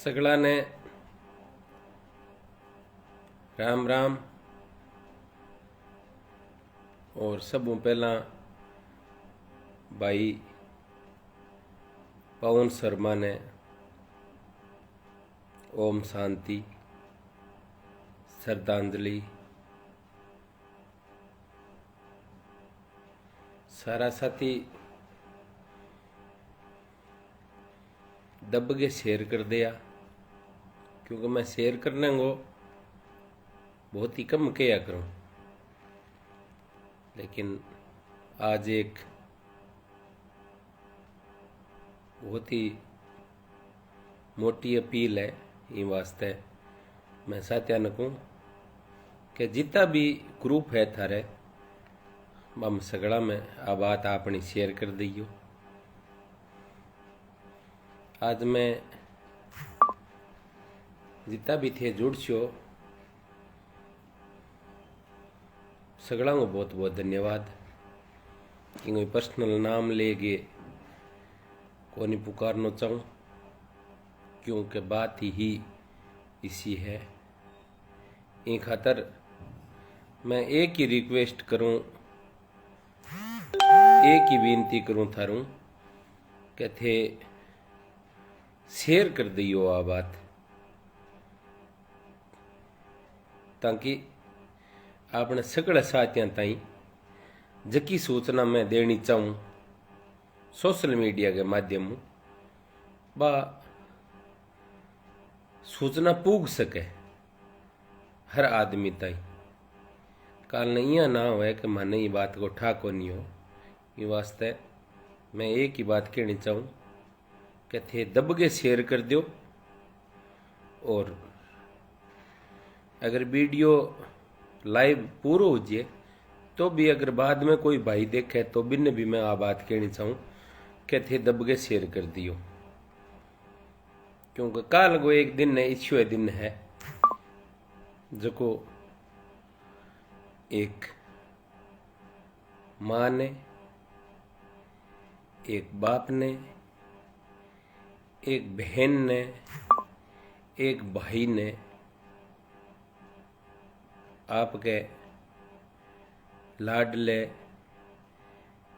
सगला ने राम राम। और सबू पहला भाई पवन शर्मा ने ओम शांति श्रद्धांजलि। सारा साथी दब के शेयर कर दिया, क्योंकि मैं शेयर करने को बहुत ही कम किया करूं, लेकिन आज एक बहुत ही मोटी अपील है। ये वास्ते मैं साथिया न कहूँ कि जितना भी ग्रुप है थारे हम सगड़ा में आ बात अपनी शेयर कर दियो। आज मैं जितना भी थे जुड़ छो सगड़ा को बहुत बहुत धन्यवाद। कि कोई पर्सनल नाम ले गए को नहीं पुकारना चाहूँ, क्योंकि बात ही इसी है। इन खातर मैं एक ही रिक्वेस्ट करूं, एक ही विनती करूं थारूं कि थे शेयर कर दियो आ बात, ताकि आपने सगड़ा साथियों ताई जकी सूचना मैं देनी चाहूँ सोशल मीडिया के माध्यम बा सूचना पूग सके हर आदमी ताई। काल ने यह ना हो कि मैंने ये बात को ठाको नहीं हो। ये वास्ते मैं एक ही बात कहनी चाहूँ कि थे दब के शेयर कर दो। और अगर वीडियो लाइव पूरा हो जाए तो भी अगर बाद में कोई भाई देखे तो बिन भी मैं आ बात कहनी चाहूँ कि थे दब के शेयर कर दियो, क्योंकि काल को एक दिन है इश्यू दिन है जो एक माँ ने, एक बाप ने, एक बहन ने, एक भाई ने आपके लाडले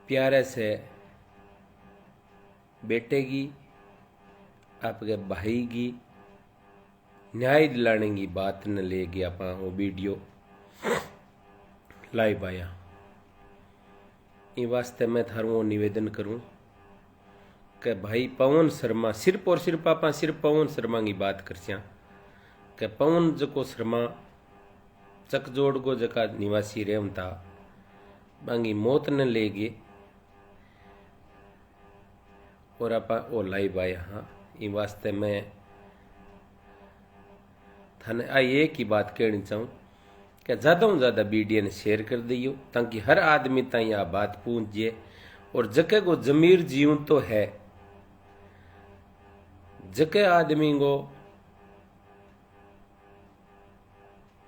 प्यारे से बेटे की, आपके भाई की न्याय दिलाने की बात न ले गया आप वो वीडियो लाइव आया। इस वास्ते मैं थारू निवेदन करूं कि भाई पवन शर्मा सिर्फ और सिर्फ आप सिर्फ पवन शर्मा की बात करसिया कि पवन जो शर्मा चकजोड़ को जका निवासी रेम था बांगी मौत न ले गए और आप वो लाइव आया। हाँ, इस वास्ते मैं थाने आई एक ही बात कहनी चाहूँ कि ज़्यादा से ज़्यादा वीडियो ने शेयर कर दियो, ताकि हर आदमी ताई आ बात पहुँचे। और जके को जमीर जीव तो है, जके आदमी को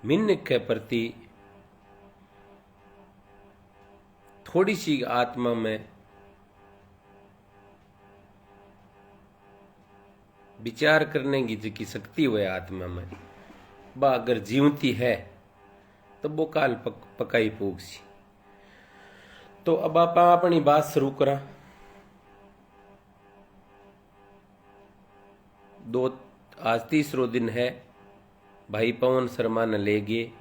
मिन्नक के प्रति थोड़ी सी आत्मा में विचार करने की जिकी शक्ति हुए आत्मा में बा अगर जीवती है तो वो काल पकाई पूग सी। तो अब आप अपनी बात शुरू करा। आज तीसरो दिन है भाई पवन शर्मा ने ले गए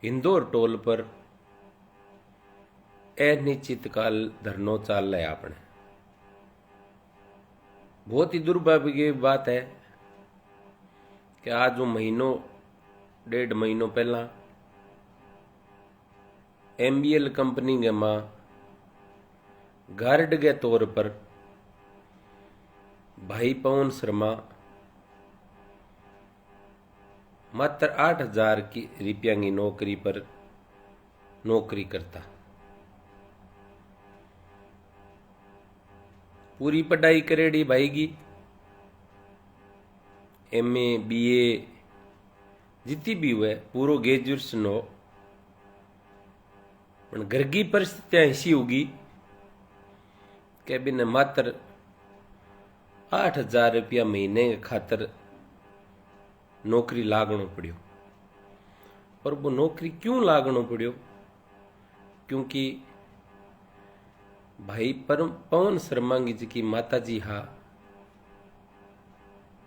इंदौर टोल पर अनिश्चित काल धरनो चाल रहा आपने। बहुत ही दुर्भाग्य की बात है कि आज वो महीनों 1.5 महीनों पहला MBL कंपनी के मां गार्ड के तौर पर भाई पवन शर्मा मात्र 8,000 की रुपया की नौकरी पर नौकरी करता। पूरी पढ़ाई करेड़ी भाई की MA BA जितनी भी हुए पूरा ग्रेजुएशन हो, घर की परिस्थितियां ऐसी होगी कि बिन मात्र 8,000 रुपया महीने के खातर नौकरी लागणो पड़ियो। और वो नौकरी क्यों लागणो पड़ियो? क्योंकि भाई पवन शर्मा की जी की माता जी हा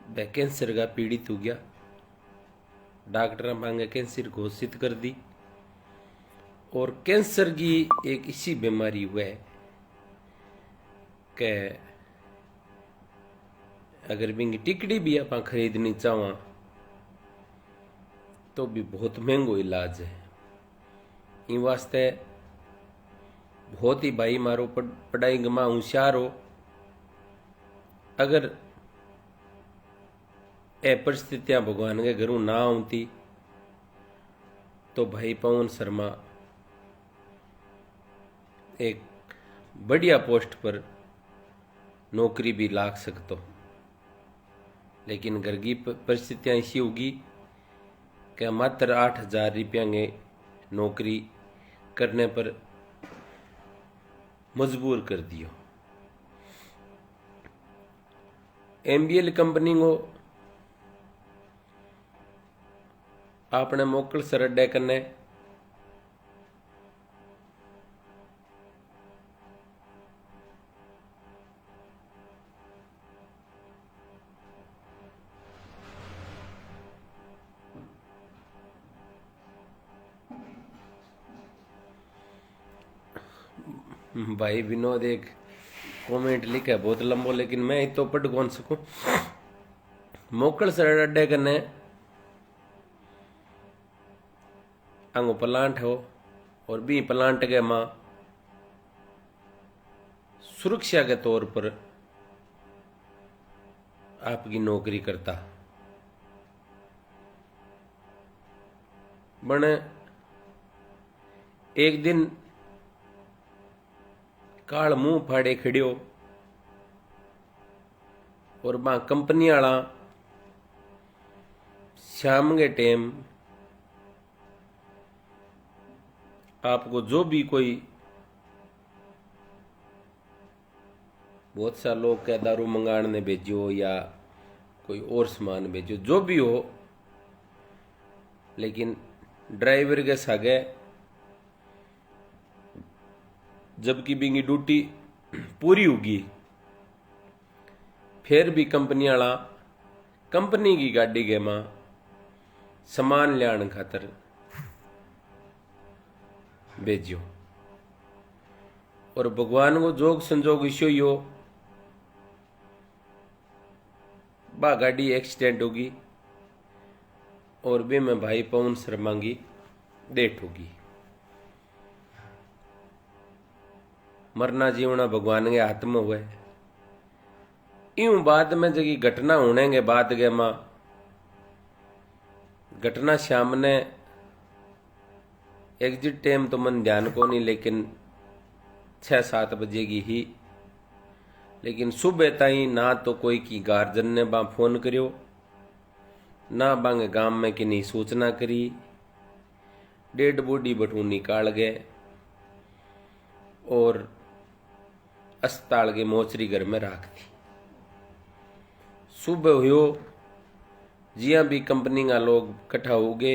वह कैंसर का पीड़ित हो गया। डॉक्टर मांगे कैंसर घोषित कर दी। और कैंसर की एक इसी बीमारी हुआ है कि अगर बिंगी टिकड़ी भी आप खरीदनी चाहवा तो भी बहुत महंगो इलाज है। इन वास्ते बहुत ही भाई मारो पढ़ाई गमा होशियार हो, अगर ए परिस्थितियां भगवान के घरों ना आती तो भाई पवन शर्मा एक बढ़िया पोस्ट पर नौकरी भी लाग सकते। लेकिन घर की परिस्थितियां ऐसी होगी कि मात्र 8,000 रुपया के नौकरी करने पर मजबूर कर दियो। एमबीएल कंपनी को आपने मोकल सरड्डे कने भाई विनोद एक कमेंट लिखा है बहुत लंबो, लेकिन मैं तो पढ़ कौन सकूं। मोकल सरड्डे कने अंगो प्लांट हो और बी प्लांट के मां सुरक्षा के तौर पर आपकी नौकरी करता बने। एक दिन काल मुंह फाड़े खड़ियो और बा कंपनी वाला शाम के टाइम आपको जो भी कोई बहुत सा लोग क्या दारू मंगाने भेजो या कोई और सामान भेजो जो भी हो, लेकिन ड्राइवर के सागे जबकि बिंगी ड्यूटी पूरी होगी फिर भी कंपनी वाला कंपनी की गाड़ी के मां सामान लियाण खातर भेजियो। और भगवान को जोग संजोग इश्यो ही हो बा गाड़ी एक्सीडेंट होगी और वे में भाई पवन शर्मा की डेथ होगी। मरना जीवना भगवान के हाथ में हुए। यूं बाद में जगी घटना होने के बाद के मां घटना सामने एग्जिट टाइम तो मन ध्यान को नहीं, लेकिन 6-7 बजे की ही। लेकिन सुबह ताई ना तो कोई की गार्जन ने बा फोन करियो ना बांगे गांव में कि नहीं सूचना करी। डेड बॉडी बटू निकाल गए और अस्पताल के मोचरी घर में रख दी। सुबह हुयो जिया भी कंपनी का लोग इकट्ठा हो गए।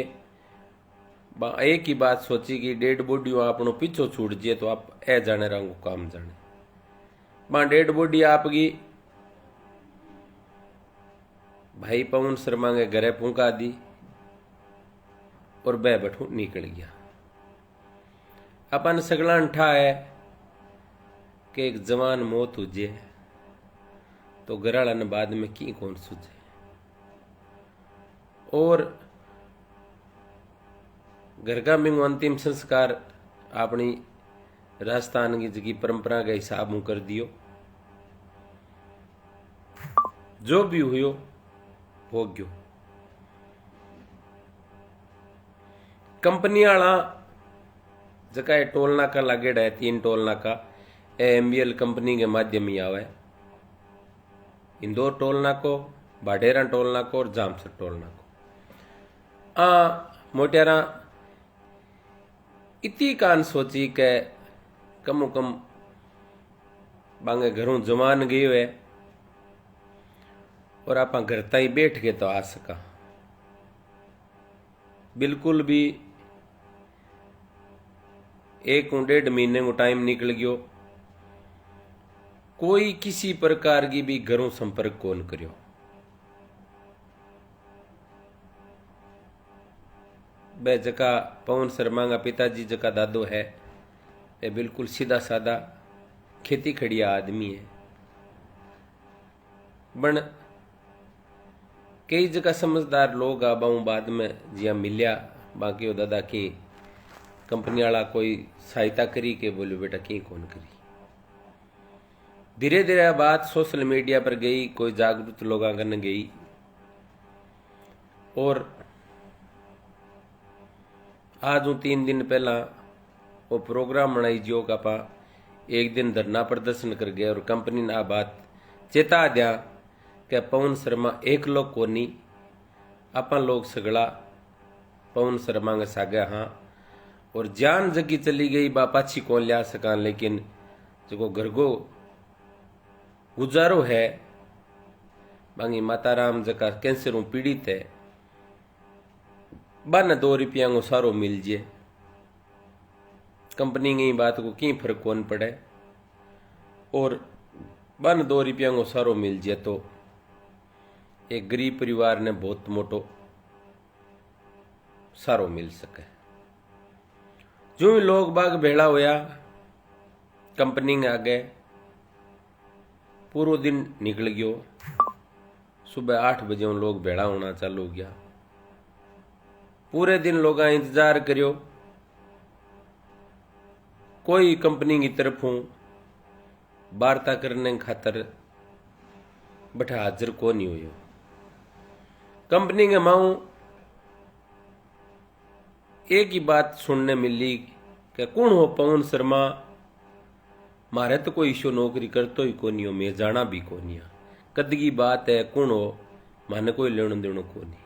एक ही बात सोची कि डेड बॉडी आपनो पीछो छूट जाए तो आप ए जाने रंगो काम जाने। मां डेड बॉडी आपकी भाई पवन शर्मा के घरे पहुंचा दी और बह बठू निकल गया। अपन सगला ठा है कि एक जवान मौत हो जाए तो घराला ने बाद में की कौन सुझे। और घर का बिंगो अंतिम संस्कार अपनी राजस्थान की जगी परंपरा के हिसाब में कर दियो। जो भी हुयो हो गयो। कंपनी वाला जगह टोल नाका लागेड़ा है 3 टोल नाका एमबीएल कंपनी के माध्यम ही आवे। इंदौर टोल नाको, भाडेरा टोल नाको और जामसर टोल नाको। मोटियारा इतनी कान सोची के कम बांगे घरों जमान गयो है और आप घर ताई बैठ के तो आ सका। बिल्कुल भी 1-1.5 महीने को टाइम निकल गयो, कोई किसी प्रकार की भी घरों संपर्क कौन करियो। वह जका पवन शर्मा का पिताजी जका दादो है, वह बिल्कुल सीधा साधा खेती खड़िया आदमी है। बन कई जगह समझदार लोग आ बाऊ बाद में जिया मिलिया, बाकी दादा की कंपनी वाला कोई सहायता करी के बोलो बेटा की कौन करी। धीरे धीरे बात सोशल मीडिया पर गई, कोई जागरूक लोगों करने गई और आज 3 दिन पहला वो प्रोग्राम बनाई जो का पा एक दिन धरना प्रदर्शन कर गया और कंपनी ने आ बात चेता दिया कि पवन शर्मा एक लोग को नहीं, अपन लोग सगड़ा पवन शर्मा के सागे हाँ, और जान जगी चली गई बा पाछी कौन लिया सका। लेकिन जो घर को गुजारो है बांगी माताराम जका कैंसर पीड़ित है, बन 2 रुपया को सारो मिल जाए, कंपनी की बात को की फर्क कौन पड़े, और बन 2 रुपया को सारो मिल जाए तो एक गरीब परिवार ने बहुत मोटो सारो मिल सके। जो ही लोग बाग भेड़ा होया कंपनी के आगे, पूरा दिन निकल गयो। सुबह 8 बजे लोग भेड़ा होना चालू हो गया। पूरे दिन लोग इंतजार करियो, कोई कंपनी की तरफ हूं वार्ता करने खातर बैठा हाजिर को नहीं हुई। कंपनी के माऊ एक ही बात सुनने मिली कि कौन हो पवन शर्मा, मारे तो कोई इशो नौकरी करतो ही को नहीं हो, मैं जाना भी को नहीं, कदगी बात है कौन हो, माने कोई लेनो देनो को नहीं।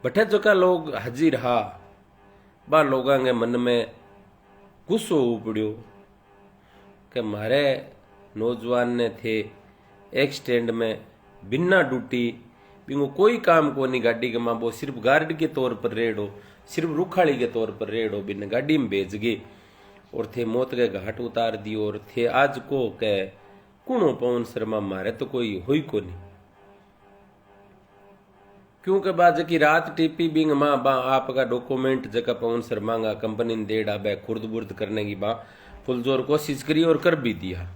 बठे जो का लोग हाजिर हा, बा लोगों के मन में गुस्सो उपड़ियो कि मारे नौजवान ने थे एक्सीडेंट में बिना ड्यूटी बिंगो कोई काम को नहीं, गाड़ी के माँ वो सिर्फ गार्ड के तौर पर रेडो, सिर्फ रुखाड़ी के तौर पर रेडो बिन गाड़ी में भेज गए और थे मौत के घाट उतार दियो। और थे आज को कह कुणो पवन शर्मा, मारे तो कोई हुई को नहीं, क्योंकि बाज की रात टीपी बिंग माँ बा आपका डॉक्यूमेंट जगह पवन शर्मा का कंपनी ने दे डाबा खुर्द बुर्द करने की बा फुलजोर कोशिश करी और कर भी दिया।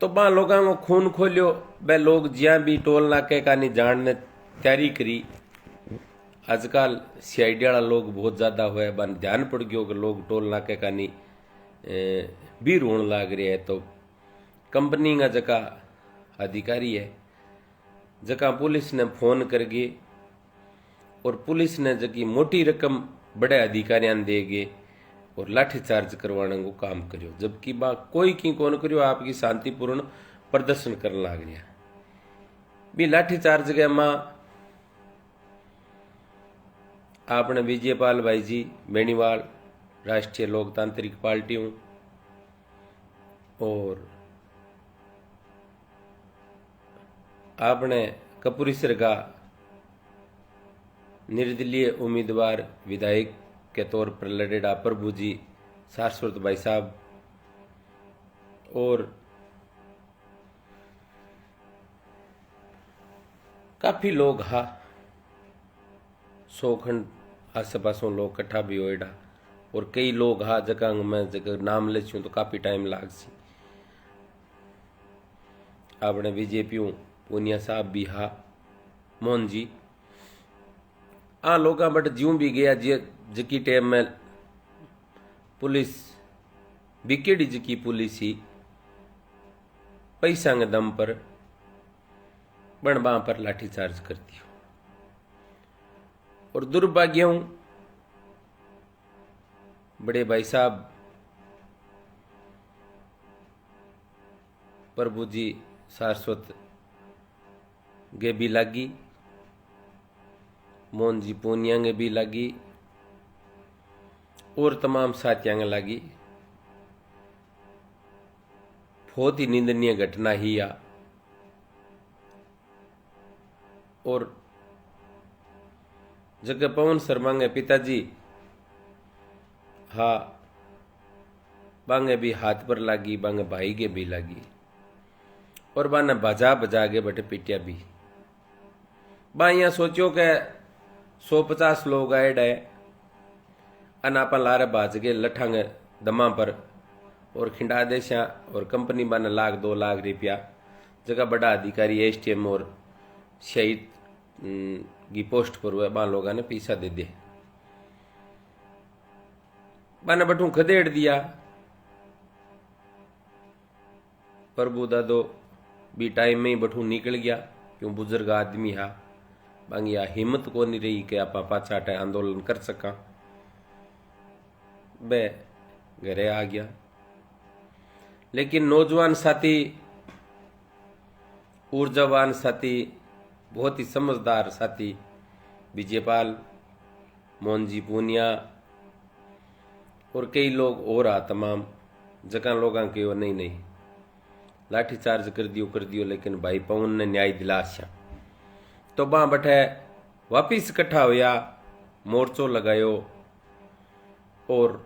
तो बा लोगों को खून खोलियो, बे लोग जिया भी टोल नाके का नहीं जानने तैयारी करी। आजकल सीआईडी वाला लोग बहुत ज्यादा हुए, बन ध्यान पड़ गयो कि लोग टोल नाके का नहीं भी रोन लाग रहे है। तो कंपनी का जका अधिकारी है जका पुलिस ने फोन करके और पुलिस ने जकी मोटी रकम बड़े अधिकारियों देगे और लाठीचार्ज करवाने को काम करियो, जबकि बा कोई की कौन करियो, आपकी शांतिपूर्ण प्रदर्शन करने लग रहा भी लाठीचार्ज के मां आपने विजयपाल भाई जी बेनीवाल राष्ट्रीय लोकतांत्रिक पार्टी हूं और आपने कपूरीसर का निर्दलीय उम्मीदवार विधायक के तौर पर लड़ेड़ा प्रभु जी सारस्वत भाई साहब और काफी लोग हा 100 खंड आस पासों लोग इकट्ठा भी होएडा और कई लोग हा जगह मैं जगह नाम ले छू तो काफी टाइम लाग सी। आपने बीजेपी पूनिया साहब भी हा मोहन जी आ लोग बट ज्यों भी गया जकी टाइम में पुलिस बीकेडी जकी पुलिस ही पैसा के दम पर बण बां पर लाठीचार्ज करती हो। और दुर्भाग्य हूं बड़े भाई साहब प्रभु जी सारस्वत गे भी लागी, मोहन जी पूनिया गे भी लागी और तमाम साथियां लगी। बहुत ही निंदनीय घटना ही आ और जगह पवन शर्मा के पिताजी हाँ बांगे भी हाथ पर लागी, बांगे भाई के भी लागी और बाने बजा बजा के बटे पिटिया भी। बा यहाँ सोचो के 150 लोग आए डे अनापा लारे बाज के लठांगे दमा पर और खिंडा देशा और कंपनी बाने 1-2 लाख रुपया जगह बड़ा अधिकारी एसटीएम और शहीद की पोस्ट पर हुआ बा लोगों ने पैसा दे दिया। बाने बटू खदेड़ दिया। प्रभु दादो भी टाइम में ही बठू निकल गया, क्यों बुजुर्ग आदमी हा बांगी आ हिम्मत को नहीं रही कि आप पाछा हटे आंदोलन कर सका। बे घरे आ गया। लेकिन नौजवान साथी, ऊर्जावान साथी, बहुत ही समझदार साथी विजयपाल, मोहनजी पूनिया और कई लोग और आ तमाम जगह लोगों के वो नहीं लाठीचार्ज कर दियो लेकिन भाई पवन ने न्याय दिलासा। तो बा बठे वापिस इकट्ठा होया, मोर्चो लगायो और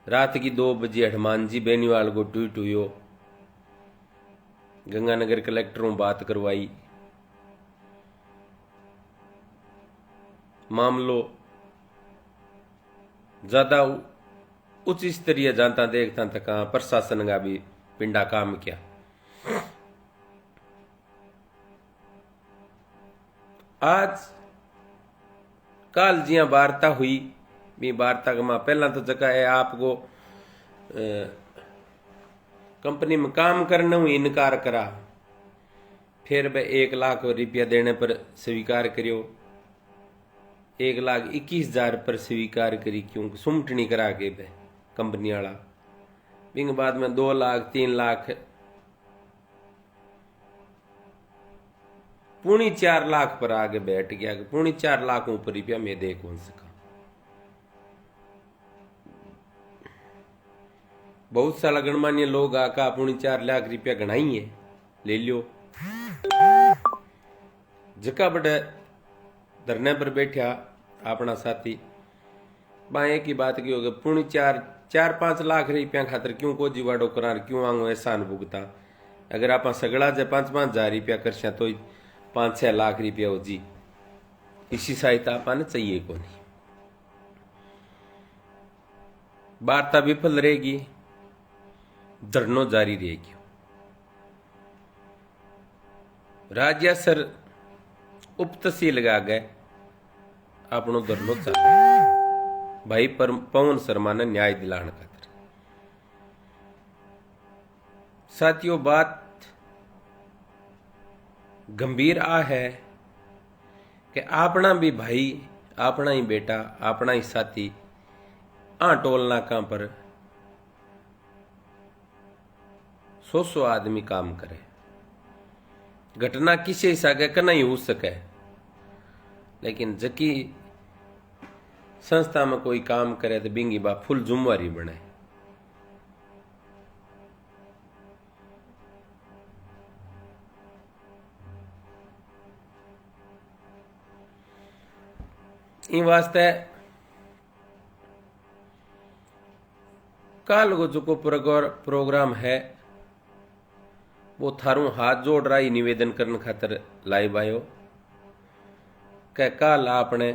रात की 2 बजे हनुमान जी बेनीवाल को ट्वीट हुयो। गंगानगर कलेक्टरों बात करवाई, मामलो ज्यादा उच्च स्तरीय जानता देखता तक प्रशासन का भी पिंडा काम किया। आज काल जिया वार्ता हुई भी वार्ता का पहला तो जगह है आपको कंपनी में काम करने हुई इनकार करा, फिर वह 1 लाख रुपया देने पर स्वीकार करियो, 1,21,000 पर स्वीकार करी, क्योंकि सुमटनी करा के वह कंपनी वाला बिंग बाद में 2 लाख 3 लाख पूनी 4 लाख पर आगे बैठ गया कि पूनी 4 लाख ऊपर रुपया मैं दे कौन सका। बहुत सारा गणमान्य लोग आका पूनी 4 लाख रुपया गणाई है ले लियो। जका बड़े धरने पर बैठा अपना साथी बाएं की बात की होगी पूनी 4-5 लाख रुपया खातर क्यों को जीवाड़ो करार क्यों आंगो एहसान भुगता। अगर आप सगड़ा जे 5-5 हजार रुपया कर तो 5-6 लाख रुपया हो जी। इसी सहायता आपने चाहिए को नहीं। वार्ता विफल रहेगी, धरनो जारी रहेगी। राज्य सर उप तहसील लगा गए अपनो धरनो चालू भाई पवन शर्मा ने न्याय दिलाने खातिर। साथियों बात गंभीर आ है कि अपना भी भाई, अपना ही बेटा, अपना ही साथी टोल नाका पर 100 आदमी काम करे। घटना किसी हिसाब का नहीं हो सके, लेकिन जकी संस्था में कोई काम करे तो बिंगी बा फुल जुम्मेवारी बने। इन वास्ते काल को जो प्रोग्राम है वो थारू हाथ जोड़ रहा ही निवेदन करने खातर लाइव आयो कि काल आपने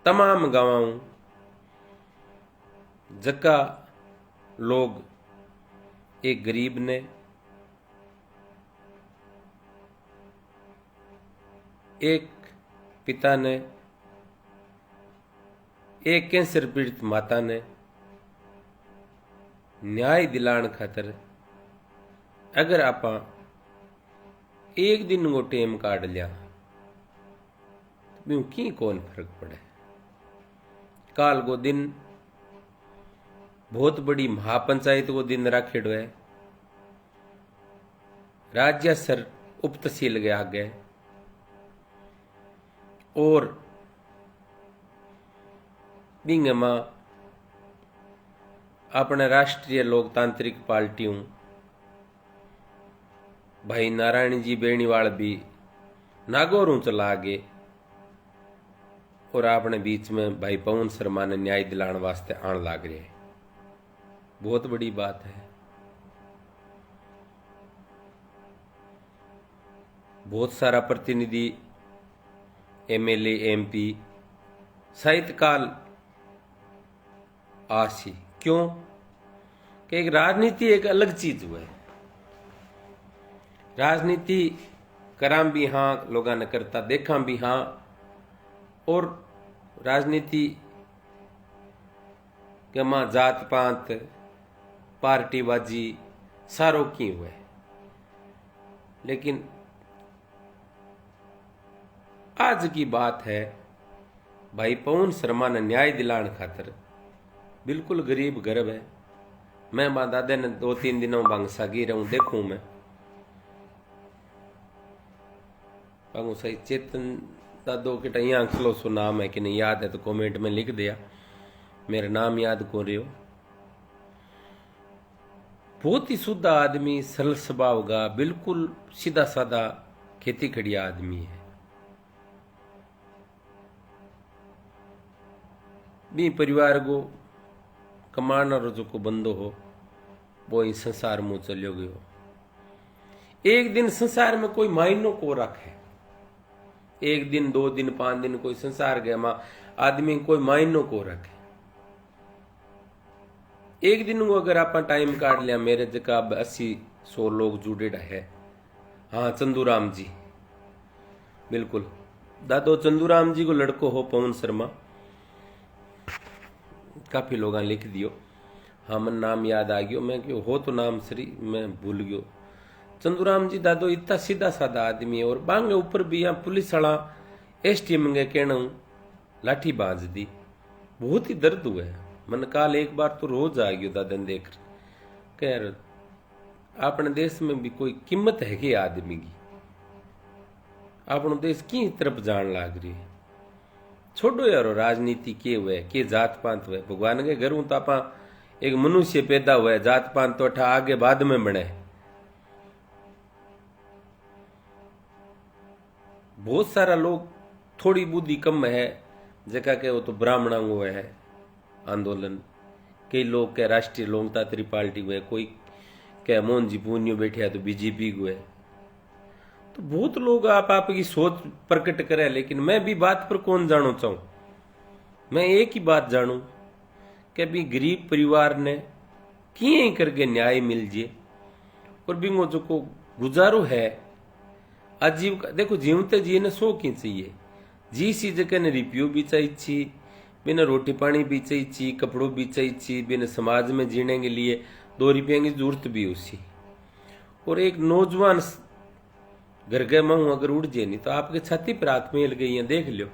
तमाम गाँव जका लोग एक गरीब ने, एक पिता ने, एक कैंसर पीड़ित माता ने न्याय दिलाने खातर अगर आप एक दिन को टेम काट लिया तो की कौन फर्क पड़े। काल को दिन बहुत बड़ी महापंचायत को दिन राखेड़ो है। राज्य सर उप तहसील गया गए और बिंगमा अपने राष्ट्रीय लोकतांत्रिक पार्टियों भाई नारायण जी बेनीवाल भी नागौर चला आगे और अपने बीच में भाई पवन शर्मा ने न्याय दिलाने वास्ते आन लाग रहे हैं। बहुत बड़ी बात है। बहुत सारा प्रतिनिधि, एमएलए, एमपी साहित्यकाल आसी। क्यों कि एक राजनीति एक अलग चीज हुआ है। राजनीति कराम भी हाँ, लोगों ने करता देखा भी हाँ, और राजनीति के मां जात पात पार्टीबाजी सारों की हुआ है। लेकिन आज की बात है, भाई पवन शर्मा ने न्याय दिलाने खातर बिल्कुल गरीब गर्भ है। मैं मां दादे ने 2-3 दिनों बांग सागी रहूं देखूं मैं बांगू सही चेतन दादो के टैया अंकलो सो नाम है कि नहीं याद है तो कमेंट में लिख दिया, मेरा नाम याद को रहे हो। बहुत ही शुद्ध आदमी, सरल स्वभाव का, बिल्कुल सीधा साधा खेती खड़िया आदमी है। भी परिवार को कमाना रोजो को बंदो हो, वो इस संसार में चलो गयो। एक दिन संसार में कोई मायनो को रखे, एक दिन 2 दिन 5 दिन कोई संसार गया मां आदमी कोई मायनो को रखे। एक दिन को अगर आप टाइम काट लिया, मेरे जगह 80-100 लोग जुड़ेड़ा है। हाँ, चंदूराम जी, बिल्कुल दादो चंदूराम जी को लड़को हो पवन शर्मा, काफी लोग लिख दियो। हाँ, मन नाम याद आ गयो, मैं क्यों हो तो नाम श्री मैं भूल गयो। चंदूराम जी दादो इतना सीधा साधा आदमी है। और बांगे ऊपर भी यहाँ पुलिस वाला एसटीएम के कहना लाठी बांध दी, बहुत ही दर्द हुआ है। मन काल एक बार तो रोज आ गयो दादन देख कह अपने देश में भी कोई कीमत है कि आदमी की, अपनो देश की तरफ जान लाग रही है। छोड़ो यारो राजनीति के हुए के जात पात हुए, भगवान के घर तो आप एक मनुष्य पैदा हुए, जात पात तो अठा आगे बाद में बने। बहुत सारा लोग थोड़ी बुद्धि कम है, जगह के वो तो ब्राह्मणों हुए है आंदोलन, कई लोग के राष्ट्रीय लोकतांत्रिक पार्टी हुए, कोई क्या मोहन जी पून्यो बैठे है तो बीजेपी हुए। तो बहुत लोग आप आपकी सोच प्रकट करे, लेकिन मैं भी बात पर कौन जानो चाहूं। मैं एक ही बात जानू कि अभी गरीब परिवार ने किए करके न्याय मिल जाए, और भी जो को गुजारो है आजीविका। देखो जीवते जी ने 100 की चाहिए, जी सी जगह ने रिप्यू भी चाहिए, बिना रोटी पानी भी चाहिए, कपड़ों भी चाहिए, बिना समाज में जीने के लिए 2 रुपये की जरूरत भी उसी। और एक नौजवान घर के मुंह अगर उड़ जाए नहीं तो आपके छाती पर हाथ में गई है। देख लो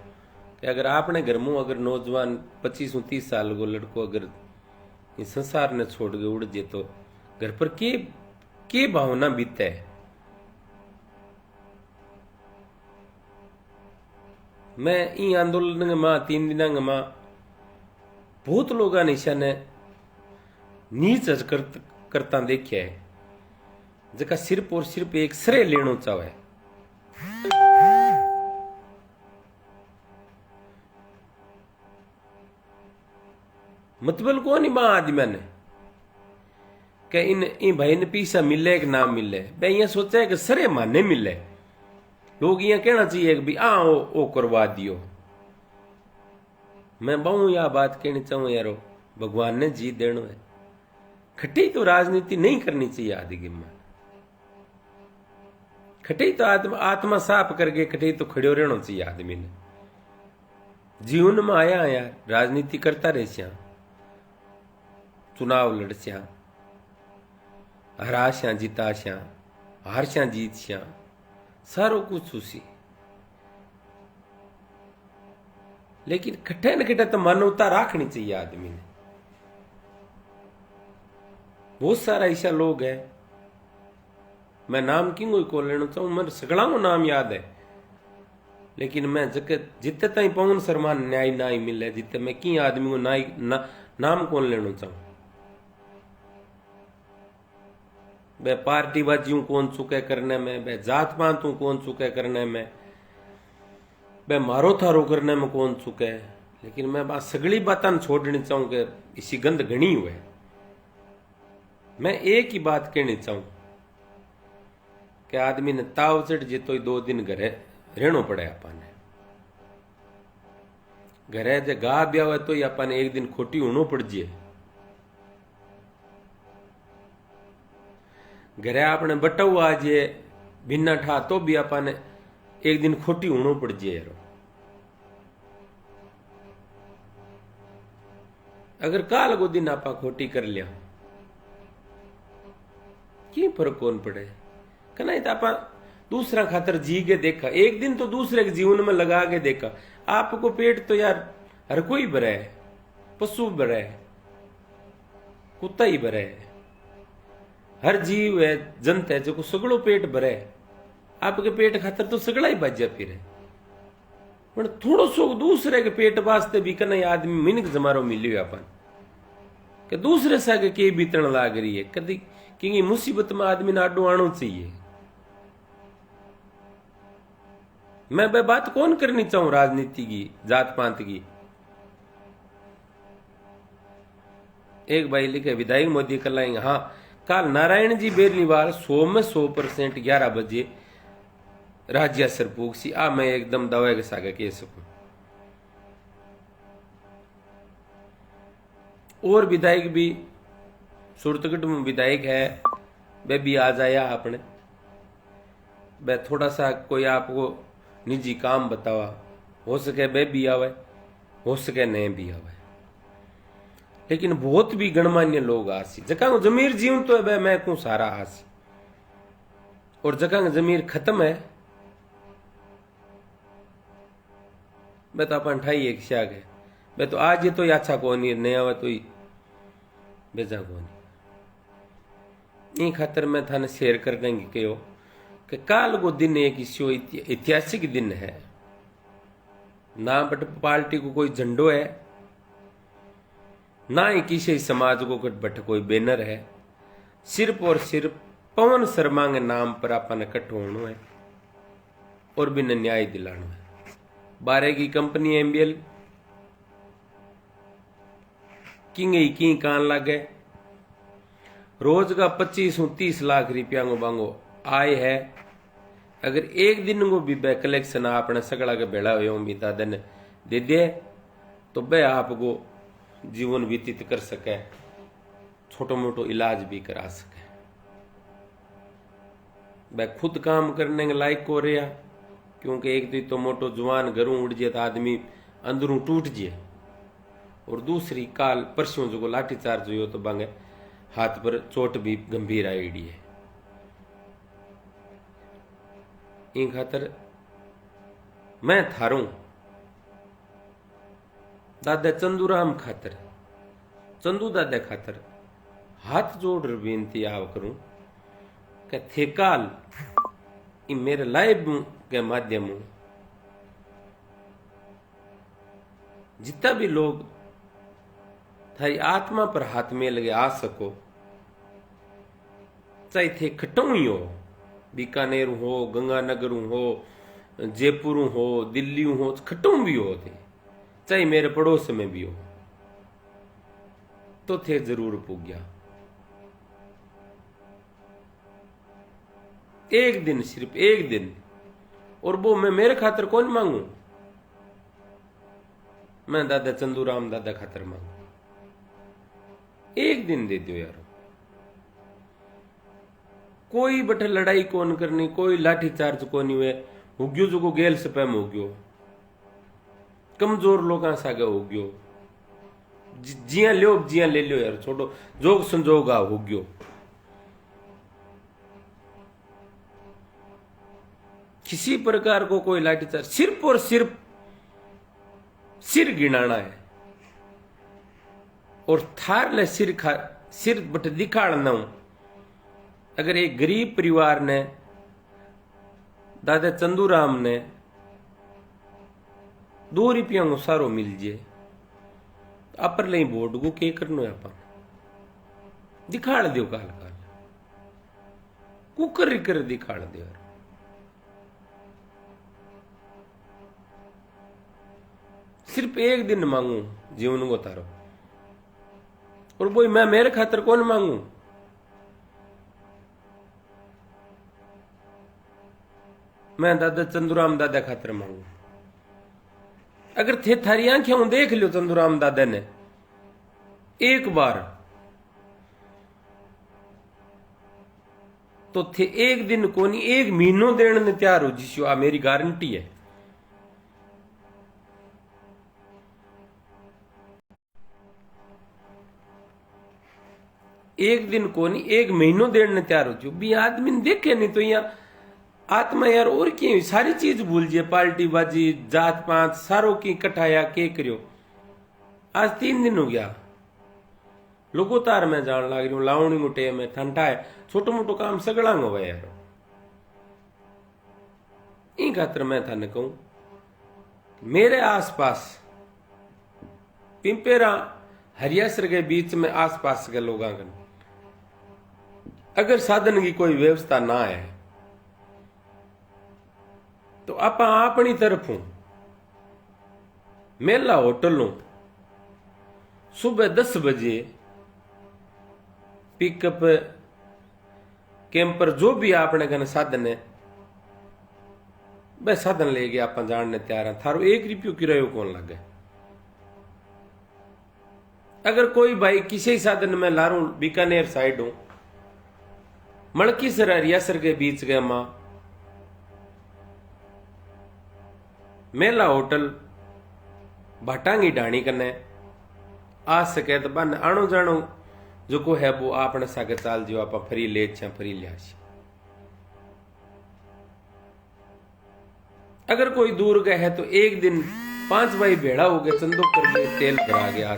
कि अगर आपने घर मुंह अगर नौजवान 25-30 साल को लड़को अगर इस संसार ने छोड़ के उड़ जाए तो घर पर के भावना बीते है। मैं इन आंदोलन में 3 दिन में बहुत लोगों ने ईशा ने नीच करता देखा है, जका सिर्फ और सिर्फ एक श्रेय लेना चाहे। मतलब को नहीं मां आदमी ने कि इन भाई ने पैसा मिले कि ना मिले, मैं ये सोचा है कि श्रेय माने मिले। लोग ये कहना चाहिए कि भी ओ करवा दियो। मैं बहु यह बात कहनी चाहूं यारो, भगवान ने जी देना है, खटी तो राजनीति नहीं करनी चाहिए आदमी में। खटी तो आत्मा साफ करके खटी तो खड़ो रहना चाहिए आदमी ने। जीवन में आया यार राजनीति करता रह, चुनाव लड़स्या, हराश्या जीताश्या, हारश्या जीतश्या, सारो कुछ उसी। लेकिन खट्टे न खट्टे तो मानवता रखनी चाहिए आदमी ने। बहुत सारा ऐसा लोग है, मैं नाम क्यों को लेना चाहूं, मेरे सगड़ा नाम याद है, लेकिन मैं जितने ताई पवन शर्मा न्याय ना ही मिले, जितने मैं की आदमी को नाम कौन लेना चाहूं। वह पार्टीबाजी कौन चुके करने में, वह जात पात कौन चुके करने में, बे मारो थारो करने में कौन चुके है, लेकिन मैं बात सगली बातें छोड़नी चाहूं कि इसी गंद घनी हुए। मैं एक ही बात कहनी चाहूं कि आदमी ने ताव चढ़ जे तो 2 दिन घरे रहना पड़े। अपने घरे जे गा ब्या हुआ तो अपने 1 दिन खोटी होना पड़ जे। घरे आपने बटाऊ आ जे भिन्ना ठा तो भी अपने 1 दिन खोटी होना पड़ जे। अगर काल को दिन आपा खोटी कर लिया की फर्क कौन पड़े। कना तो आपा दूसरा खातर जी के देखा, 1 दिन तो दूसरे के जीवन में लगा के देखा। आपको पेट तो यार हर कोई भरे है, पशु भरे है, कुत्ता ही भरे है, हर जीव है, जंत है जो सगड़ो पेट भरे है। आपके पेट खातर तो सगड़ा ही बाजा फिर पर थोड़ो सो दूसरे के पेट वास्ते भी कना आदमी मिनक जमारो मिलियो अपन कि दूसरे से आगे के बीतन लाग रही है। कभी कि मुसीबत में आदमी ने आडो आना चाहिए। मैं वह बात कौन करनी चाहूं राजनीति की, जात पात की। एक भाई लिखे विधायक मोदी कलाएंगे, हाँ कल नारायण जी बेरलीवाल 100 में 100% 11 बजे राज्य सर पूग सी। आ मैं एकदम दवा के सागे कह सकूं। और विधायक भी सुरतगढ़ में विधायक है, वे भी आ जाया अपने। वे थोड़ा सा कोई आपको निजी काम बतावा, हो सके वे भी आवे, हो सके नहीं भी आवे। लेकिन बहुत भी गणमान्य लोग आसी जका जमीर जीव तो है मैं को सारा आसी, और जका जमीर खत्म है मैं तो अपन ठाई एक शाग है। मैं तो आज ये तो अच्छा को नहीं नया आवे तो बेजा को नहीं। खातर मैं थाने शेयर कर देंगे कहो कि काल को दिन एक इसी ऐतिहासिक दिन है। ना बट पार्टी को कोई झंडो है, ना ही किसी समाज को बट कोई बैनर है। सिर्फ और सिर्फ पवन शर्मा के नाम पर अपन इकट्ठ होना है और बिना न्याय दिलाना है। 12 की कंपनी एमबीएल किंग की कान लगे, रोज का 25-30 लाख रुपया को बांगो आय है। अगर 1 दिन को भी बे कलेक्शन आपने सगड़ा के बेड़ा हो भी दादन दे दे तो बे आपको जीवन व्यतीत कर सके, छोटो मोटो इलाज भी करा सके। वह खुद काम करने के लायक हो रहा, क्योंकि एक तो मोटो जवान घरों उड़ जाए तो आदमी अंदरों टूट जाए, और दूसरी काल परसों जो लाठीचार्ज हुई तो बांगे हाथ पर चोट भी गंभीर आईडी है। इन खातर मैं थारूं दादा चंदूराम खातर, चंदू दादा खातर हाथ जोड़ बेनती आव करूं कि थे काल मेरे लाइव के माध्यम जितना भी लोग थारी आत्मा पर हाथ में लगे आ सको, चाहे थे खटों ही हो, बीकानेर हो, गंगानगर हो, जयपुर हो, दिल्ली हो, खटों भी हो थे, चाहे मेरे पड़ोस में भी हो, तो थे जरूर पुग गया। 1 दिन, सिर्फ 1 दिन, और वो मैं मेरे खातर कौन मांगू, मैं दादा चंदूराम दादा खातर मांगू। 1 दिन दे दो यार। कोई बटे लड़ाई कौन करनी, कोई लाठीचार्ज कौन हुए, हुग्यो जो को गेल स्पैम हो गयो, कमजोर लोग सागे हो गयो, जिया लियो जिया ले लियो यार, छोड़ो जोग संजोग आ हो गयो। किसी प्रकार को कोई लाठीचार्ज, सिर्फ और सिर्फ सिर गिनाना है, और थार ले सिर बट दिखाड़ना हूं। अगर एक गरीब परिवार ने दादा चंदूराम ने 2 रुपया को सारो मिल जाए, अपर ले बोर्ड को के करनो है अपन दिखाड़ दियो, काल काल कुकर कर दिखाड़ दियो। सिर्फ एक दिन मांगू जीवन को थारो, और वो मैं मेरे खातर कौन मांगू। मैं दादा चंदूराम दादा खातर मांगू। अगर थे थारी आंखें हूं देख लियो चंदूराम दादा ने एक बार, तो थे एक दिन कोनी एक महीनो देने ने तैयार हो जिसो, आ मेरी गारंटी है। एक दिन कोनी एक महीनो देने ने तैयार हो जो भी आदमी ने देखे नहीं तो यहाँ आत्मा यार और की सारी चीज भूल जाए, पार्टी बाजी जात पात सारों की कठाया के करियो। आज 3 दिन हो गया लगातार मैं जान लग रही हूँ, लावणी को टेम है, ठंडा है, छोटो मोटो काम सगड़ा हो यार। इन खातर मैं थाने कहूं मेरे आसपास पिंपेरा हरियासर के बीच में आसपास के लोगों का अगर साधन की कोई व्यवस्था ना है तो आप अपनी तरफों मेला होटलों सुबह 10 बजे पिकअप कैंपर जो भी आपने कहना साधन है वह साधन लेके आप जानने तैयार हैं। थारो 1 रुपये किरायो कौन लगे। अगर कोई भाई किसी साधन में लारू बीकानेर साइड हूं मड़कीसर हरियासर के बीच गए मां मेला होटल भाटांगी ढाणी कने आ सके तो बन आणो जानो जो को है वो आपने सागे चाल जो आप फ्री ले फ्री लिया। अगर कोई दूर गए है तो एक दिन 5 भाई भेड़ा हो गए चंदो कर गए तेल भरा गया।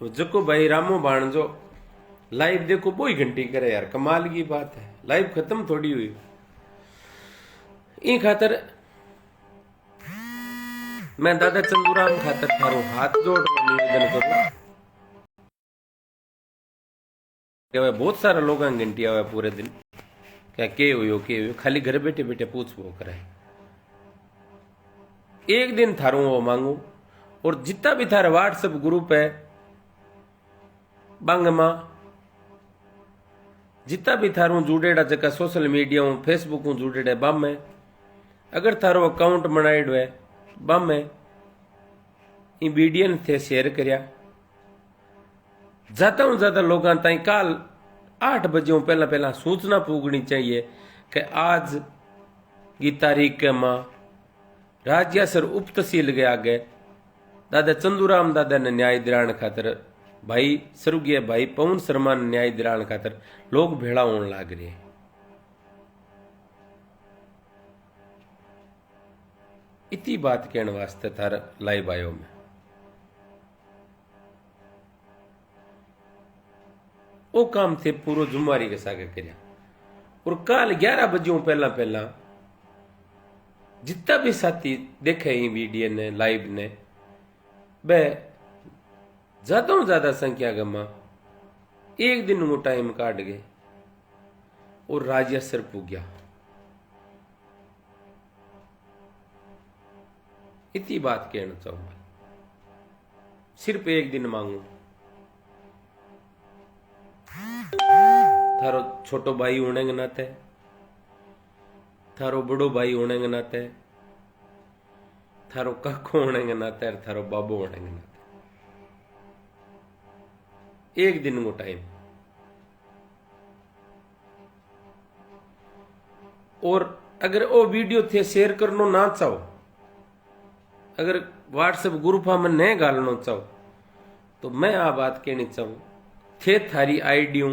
जको भाई रामो बाणजो लाइव देखो वो ही घंटी करे यार, कमाल की बात है, लाइव खत्म थोड़ी हुई। इन खातर मैं दादा चंदूराम खातर थारो हाथ जोड़ निवेदन करूं कि बहुत सारा लोग घंटी आवे पूरे दिन क्या के हुयो खाली घर बैठे बैठे पूछ वो करे। एक दिन थारू वो मांगू और जितना भी थारा व्हाट्सएप ग्रुप है बांग मां जितना भी थारू जुड़ेड़ा जगह सोशल मीडिया हूं फेसबुक हूं जुड़ेड़ा बम है। अगर थारो अकाउंट बनाइड है बम है इन वीडियो थे शेयर करया ज्यादा ज्यादा लोगों ताई काल 8 बजे पहला पहला सूचना पूगनी चाहिए कि आज की तारीख के मां राज्यासर उप तहसील के आगे दादा चंदूराम दादा ने न्याय दिलाने खातर भाई स्वर्गीय भाई पवन शर्मा ने न्याय दिलाने खातर लोग भेड़ा होने लग रहे। इतनी बात कहने वास्ते थार लाइव आयो में वो काम थे पूरा जुम्मारी के सागे करया और काल 11 बजे पहला पहला जितना भी साथी देखे ही वीडियो ने लाइव ने वह ज्यादा संख्या गमा एक दिन वो टाइम काट गए और राज्यसर पुग्या। इतनी बात कहना चाहूंगा सिर्फ एक दिन मांगू थारो छोटो भाई होने के नाते थारो बड़ो भाई होने के नाते थारो काको होने के नाते और थारो बाबू होने के नाते एक दिन को टाइम और अगर वो वीडियो थे शेयर करनो ना चाहो अगर व्हाट्सएप ग्रुप में नहीं गालना चाहो तो मैं आ बात कहनी चाहूं थे थारी आईडियों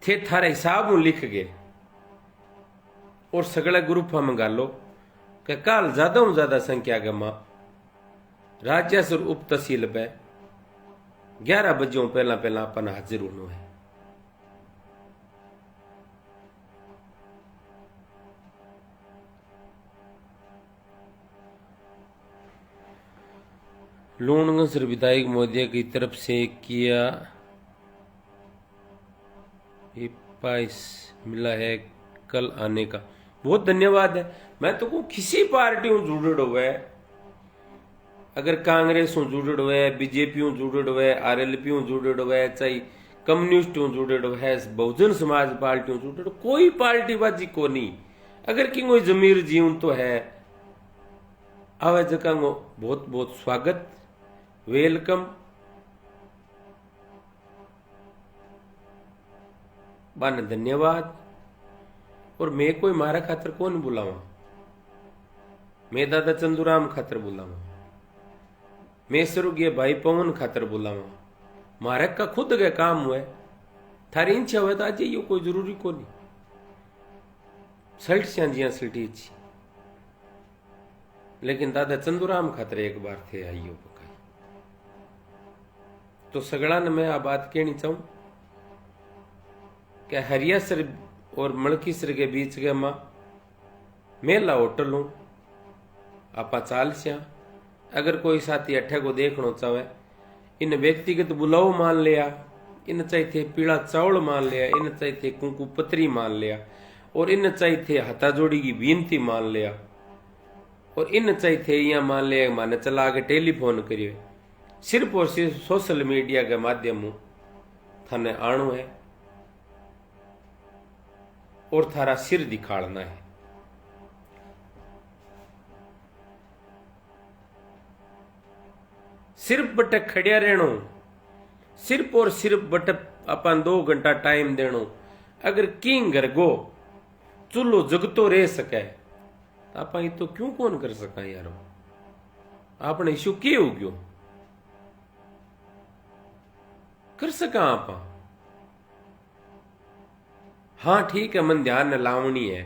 थे थारे हिसाब लिख गए और सगले ग्रुप में गालो कि काल ज्यादा संख्या के मां राज्यसर उप तहसील पे 11 बजे पहला पहला अपन हाजिर होना है। लूणगंज विधायक महोदय की तरफ से किया पाइस मिला है कल आने का, बहुत धन्यवाद है। मैं तो कहूँ किसी पार्टी हूँ जुड़े हुए, अगर कांग्रेस हूँ जुड़े हुए, बीजेपी हूँ जुड़े हुए, आरएलपी हूँ जुड़े हुए, चाहे कम्युनिस्ट हूँ जुड़े हुए, बहुजन समाज पार्टी हूँ जुड़े, कोई पार्टी बाजी को नहीं। अगर कि कोई जमीर जीवन तो है आवे जगह बहुत बहुत स्वागत, वेलकम। बाने धन्यवाद। और मैं कोई मारा खातर कौन बुलावा, मैं दादा चंदूराम खातर बुलावा, मैं स्वर्गीय भाई पवन खातर बुलावा, मारे का खुद के काम हुए, थारी इच्छा हुए तो आज यो कोई जरूरी को नहीं। सल्ट जिया सल्टी छी, लेकिन दादा चंदूराम खातर एक बार थे आइयो पकाई। तो सगड़ा ने मैं आ बात कहनी चाहूं कि हरियासर और मलकीसर के बीच के मां मेला होटल हूं, आपा चाल सिया। अगर कोई साथी अठे को देखना चाहे, इन व्यक्तिगत बुलाओ मान लिया, इन चाहिए पीला चावल मान लिया, इन चाहिए कुंकू पत्री मान लिया, और इन चाहिए हथा जोड़ी की विनती मान लिया, और इन चाहिए यहाँ मान लिया माने चला के टेलीफोन करिए। सिर्फ और सिर्फ सोशल मीडिया के माध्यम थाने आणु है और थारा सिर दिखाड़ना है। सिर्फ बटे खड़िया रहनो, सिर्फ और सिर्फ बटे अपन 2 घंटा टाइम देनो। अगर किंग घर गो चूल्हो जगतो रह सके तो आप तो क्यों कौन कर सका यार, आपने इशू के हो गयो कर सका आप। हाँ ठीक है, मन ध्यान न लावनी है,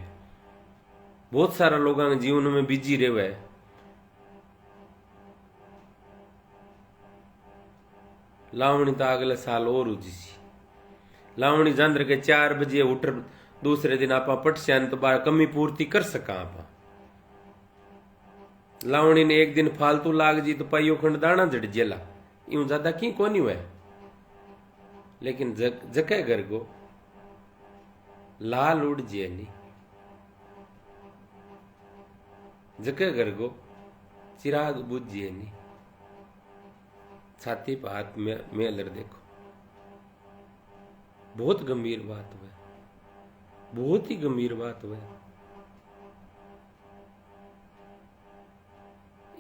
बहुत सारा लोगों के जीवन में बिजी रहे। लावणी तो अगले साल और उजी, लावणी जंद्र के 4 बजे उठ दूसरे दिन आप पटस्यान तो बार कमी पूर्ति कर सका आप। लावणी ने एक दिन फालतू लाग जी तो पाइयो खंड दाना जड़ जेला, यूं ज्यादा की कोनी हुए। लेकिन जके घर गो लाल उड़ जे नहीं, जके घर गो चिराग बुझ जे नहीं, छाती पर हाथ में मेलर देखो। बहुत गंभीर बात हुए, बहुत ही गंभीर बात हुए।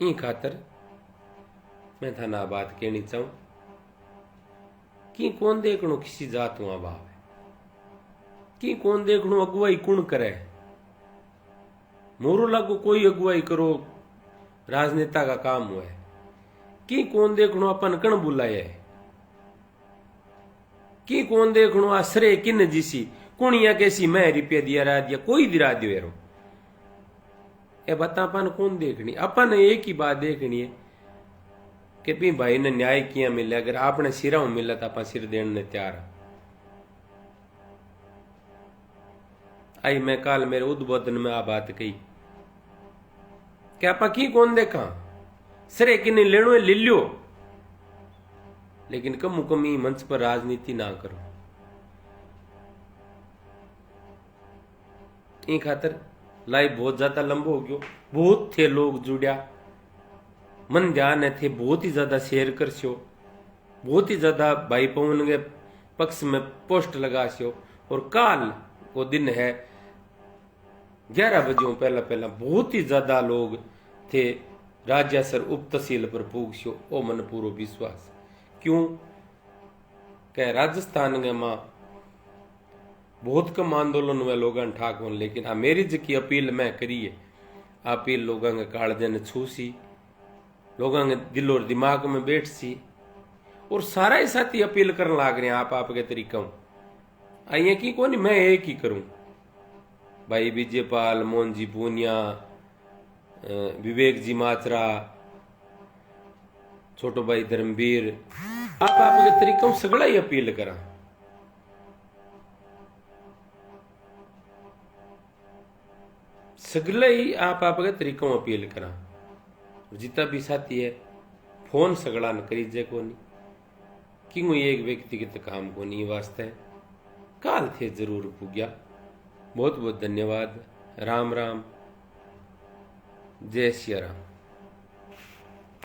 ई खातर मैं थाना बात कहनी चाहूं कि कौन देखनो किसी जात हुआ भाव है, कि कौन देखनो अगुवाई कौन करे। मोरू लागू कोई अगुवाई करो राजनेता का काम हुआ है, कि कौन देखनो अपन कण बुलाए, कि कौन देखनो आश्रय किन जिसी कुणिया कैसी मैं रिपया दिया रा दिया कोई दिरा दियो यारो। ये बता अपन कौन देखनी, अपन एक ही बात देखनी है कि भी भाई ने न्याय किया मिले। अगर आपने सिरा मिला तो अपन सिर देने तैयार। आई मैं काल मेरे उद्बोधन में आ बात कही कि आप की कौन देखा सरे कि नहीं लेनो ले लियो, लेकिन कम कमी मंच पर राजनीति ना करो। इन खातर लाइव बहुत ज्यादा लंबो हो गयो, बहुत थे लोग जुड़िया, मन ध्यान थे, बहुत ही ज्यादा शेयर कर सो, बहुत ही ज्यादा भाई पवन के पक्ष में पोस्ट लगा सो। और काल को दिन है 11 बजे पहला पहला बहुत ही ज्यादा लोग थे राज्यसर उप तहसील पर पूछो। ओ मन पूरो विश्वास क्यों कह राजस्थान के मां बहुत कम आंदोलन हुए लोगों ठाक होने, लेकिन आ मेरी जी अपील मैं करिए, अपील लोगों के कालजे ने छूसी, लोगों के दिल और दिमाग में बैठ सी, और सारा ही साथी अपील करने लाग रहे हैं आप आपके तरीका। आइए की कौन मैं एक ही करूं, भाई विजयपाल, मोहन जी पूनिया, विवेक जी मात्रा, छोटो भाई धर्मवीर, आप आपके तरीका सगड़ा ही अपील करा। सगले ही आप आपके तरीकों अपील करा। जितना भी साथी है फोन सगड़ा न करी जे को नहीं, क्यों एक व्यक्तिगत काम को नहीं वास्ते काल थे जरूर पुग्या। बहुत बहुत धन्यवाद। राम राम, जय सिया राम।